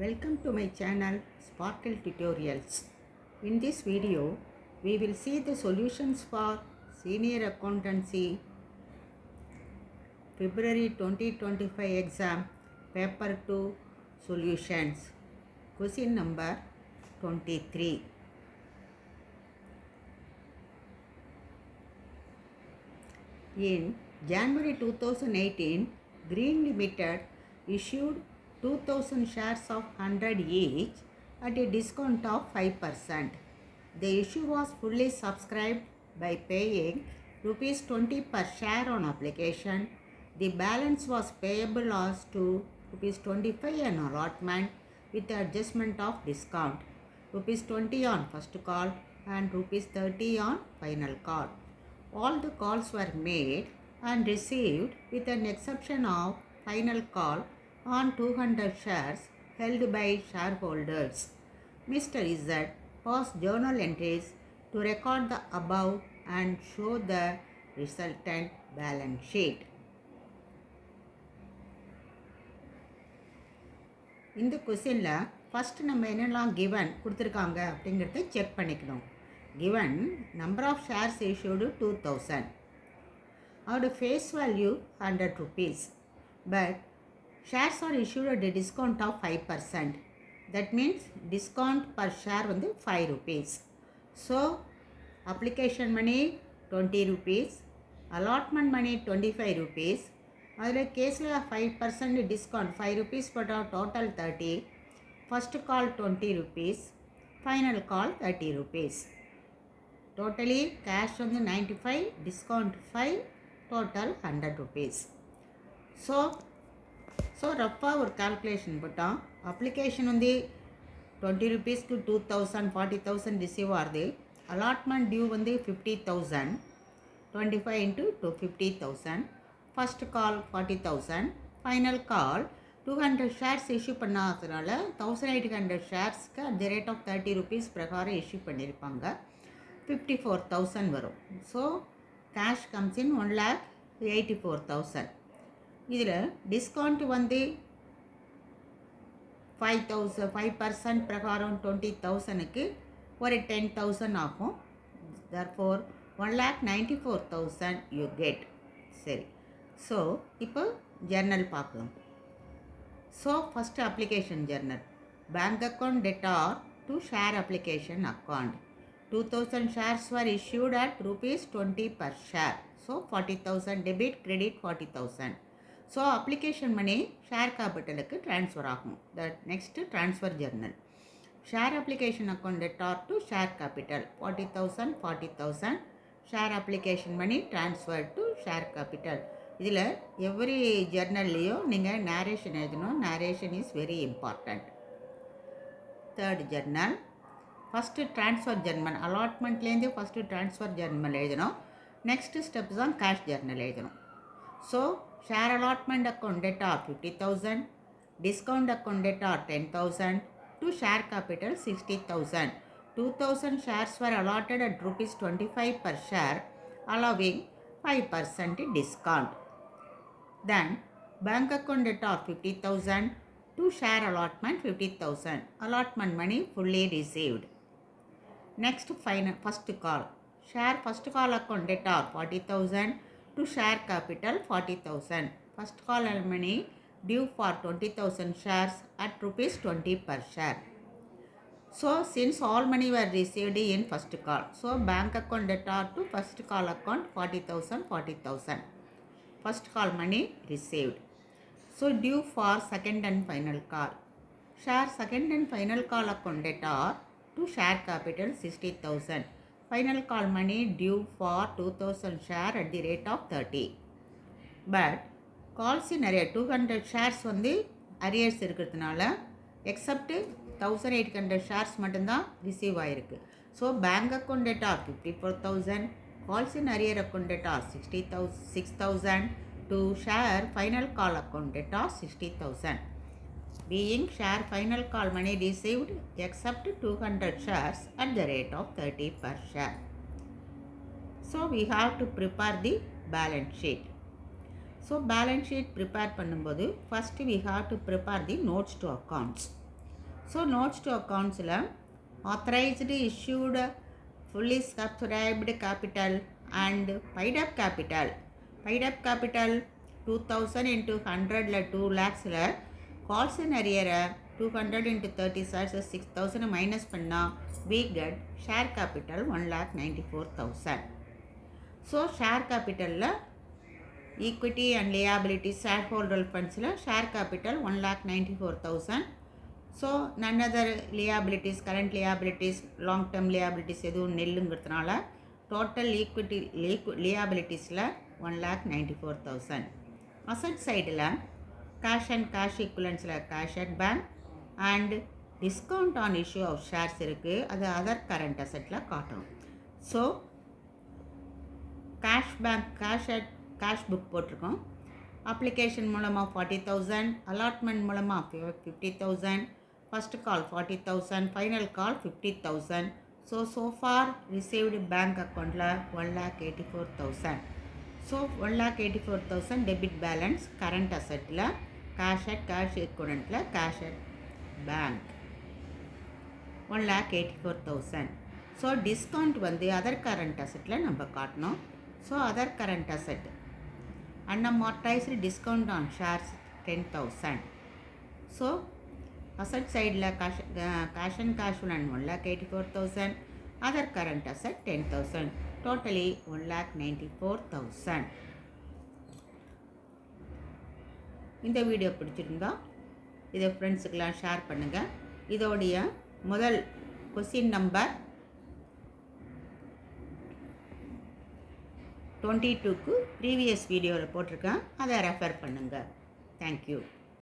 Welcome to my channel Sparkle Tutorials. In this video, we will see the solutions for Senior Accountancy February 2025 exam paper 2 solutions. Question number 23. In January 2018, Green Limited issued 2000 shares of 100 each at a discount of 5%. The issue was fully subscribed by paying rupees 20 per share on application. The balance was payable as to rupees 25 an allotment with the adjustment of discount, rupees 20 on first call and rupees 30 on final call. All the calls were made and received with an exception of final call on 200 shares held by shareholders. Mr. Z passed journal entries to record the above and show the resultant balance sheet. இந்த கொஸ்டினில் first நம்ம என்னெல்லாம் given கொடுத்துருக்காங்க அப்படிங்கிறத check பண்ணிக்கணும். Given number of shares issued 2000. அவரோட face value 100 rupees. But shares are issued at a discount of 5%. That means discount per share வந்து 5 rupees. So application money 20 rupees. Allotment money 25 rupees. அதில் கேஸில் 5% discount 5 rupees போட்டால் total 30. First call 20 rupees. Final call 30 rupees. Totally cash வந்து 95, discount 5, total 100 rupees. So ரஃபாக ஒரு calculation போட்டோம். Application வந்து 20 rupeesக்கு 2000 40,000 ரிசீவ் ஆகுது. அலாட்மெண்ட் டியூ வந்து 50,000, 25 into 50,000. First call 40,000, final call 200 shares issue பண்ணாததுனால 1800 ஷேர்ஸ்க்கு at the rate of 30 rupees பிரகாரம் இஷ்யூ பண்ணியிருப்பாங்க. 54,000 வரும். So cash comes in 1,84,000. இதில் டிஸ்கவுண்ட் வந்து 5% பிரகாரம் 20,000க்கு ஒரு 10,000 ஆகும். therefore 1,94,000 you get. சரி, ஸோ இப்போ ஜர்னல் பார்க்கலாம். So first application journal. Bank account debtor to share application account. 2000 shares were issued at rupees 20 per share. So 40,000 debit, credit 40,000. So application money share capitalக்கு transfer ஆகும். That next transfer journal. Share application account debtor to share capital 40,000 40,000. Share application money transferred to share capital. இதில் every ஜர்னல்லையும் நீங்கள் narration எழுதணும். Narration is very important. Third journal. First transfer journal. அலாட்மெண்ட்லேருந்து first transfer journal எழுதணும். Next steps தான் cash journal எழுதணும். So share allotment account debtor 50,000, discount account debtor 10,000, to share capital 60,000. 2,000 shares were allotted at rupees 25 per share, allowing 5% discount. Then bank account debtor 50,000, to share allotment 50,000. Allotment money fully received. Next first call. Share first call account debtor 40,000, to share capital 40,000. First call money due for 20,000 shares at rupees 20 per share. So since all money were received in first call, so bank account debtor to first call account 40,000 40,000. First call money received. So due for second and final call. Share second and final call account debtor to share capital 60,000. Final call money due for 2,000 share at the rate of 30. But calls in arrear 200 shares வந்து arrears இருக்கிறதுனால except 1,800 shares மட்டும்தான் receive ஆகிருக்கு. So bank account debtor 54,000, calls in arrear account debtor 6,000, to share final call account debtor 60,000. Being share final call money received except 200 shares at the rate of 30 per share. So we have to prepare the balance sheet. So balance sheet prepare பண்ணும்போது first we have to prepare the notes to accounts. So notes to அக்கௌண்ட்ஸில் authorised issued fully subscribed capital and paid up capital. Paid up capital 2000 into 100 2 lakhs calls in arrear 200 into 30 shares 6000 minus panna we get share capital 1,94,000. So share capital equity and liabilities shareholder funds share capital 1,94,000. So none other liabilities, current liabilities, long term liabilities எதுவும் நெல்லுங்கிறதுனால total equity liabilitiesல 1,94,000. Asset சைடில் cash and cash ஈக்குவலன்ஸில் cash at bank and discount on issue of shares இருக்குது. அது other current அசட்டில் காட்டணும். So cash bank cash book போட்டிருக்கோம். அப்ளிகேஷன் மூலமாக 40,000, அலாட்மெண்ட் மூலமாக 50,000, first call 40,000, final call 50,000. So for received bank அக்கௌண்ட்டில் 1,84,000. So 1,84,000 debit balance current அசட்டில் cash at cash ஈக்குவலண்ட்டில் cash at bank 1,84,000. So discount other current அசட்டில் நம்ம காட்டணும். So other current asset unamortized discount on shares 10,000. So asset side la cash and cash and 1,84,000, other current asset 10,000, totally 1,94,000. இந்த video பிடிச்சிருந்தா இதை ஃப்ரெண்ட்ஸுக்கெல்லாம் share பண்ணுங்கள். இதோடைய முதல் கொஸ்டின் நம்பர் 22க்கு ப்ரீவியஸ் வீடியோவில் போட்டிருக்கேன், அதை ரெஃபர் பண்ணுங்கள். தேங்க்யூ.